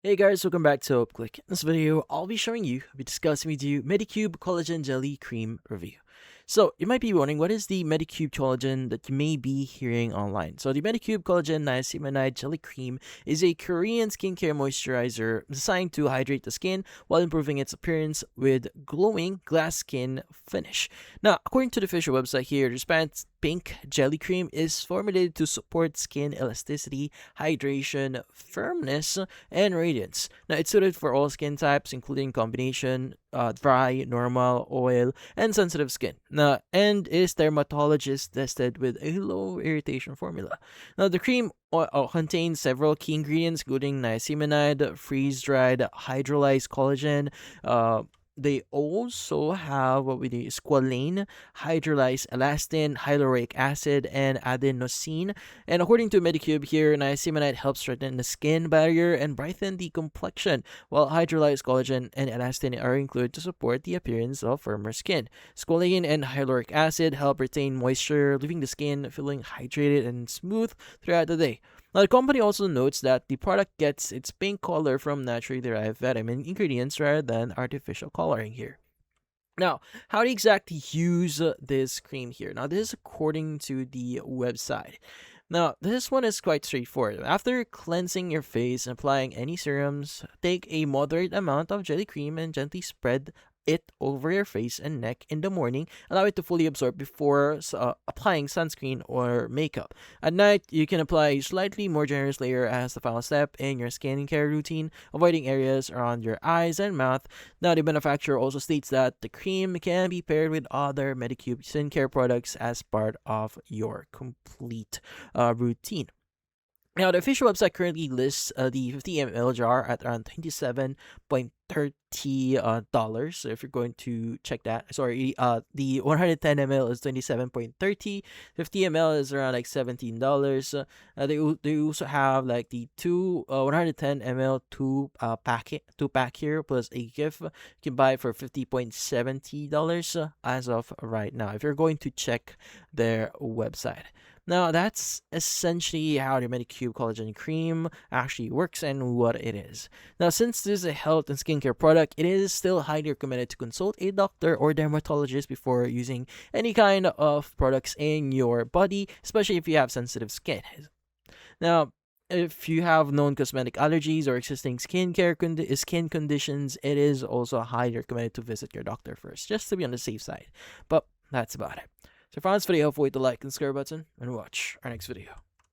Hey guys, welcome back to Click. In this video, I'll be discussing with you Medicube Collagen Jelly Cream review. So, you might be wondering, what is the Medicube collagen that you may be hearing online? So, the Medicube Collagen Niacinamide Jelly Cream is a Korean skincare moisturizer designed to hydrate the skin while improving its appearance with glowing glass skin finish. Now, according to the official website here, the transparent pink jelly cream is formulated to support skin elasticity, hydration, firmness, and radiance. Now, it's suited for all skin types, including combination, dry, normal, oil, and sensitive skin. Now, and is dermatologist tested with a low irritation formula. Now, the cream contains several key ingredients, including niacinamide, freeze-dried hydrolyzed collagen. They also have what we do squalane, hydrolyzed elastin, hyaluronic acid, and adenosine. And according to Medicube here, niacinamide helps strengthen the skin barrier and brighten the complexion, while hydrolyzed collagen and elastin are included to support the appearance of firmer skin. Squalane and hyaluronic acid help retain moisture, leaving the skin feeling hydrated and smooth throughout the day. Now, the company also notes that the product gets its pink color from naturally derived vitamin ingredients rather than artificial coloring here. Now, how do you exactly use this cream here? Now, this is according to the website. Now, this one is quite straightforward. After cleansing your face and applying any serums, take a moderate amount of jelly cream and gently spread it over your face and neck in the morning. Allow it to fully absorb before applying sunscreen or makeup. At night, you can apply a slightly more generous layer as the final step in your skincare routine, avoiding areas around your eyes and mouth. Now, the manufacturer also states that the cream can be paired with other Medicube skincare products as part of your complete routine. Now, the official website currently lists the 50 ml jar at around $27.30. So if you're going to check that, sorry, the 110 ml is 27.30. 50 ml is around like $17. They also have like the 110 ml two pack here plus a gift. You can buy it for $50.70 as of right now if you're going to check their website. Now, that's essentially how the Medicube Collagen Cream actually works and what it is. Now, since this is a health and skincare product, it is still highly recommended to consult a doctor or dermatologist before using any kind of products in your body, especially if you have sensitive skin. Now, if you have known cosmetic allergies or existing skin conditions, it is also highly recommended to visit your doctor first, just to be on the safe side. But that's about it. So if you found this video, hopefully hit the like and subscribe button and watch our next video.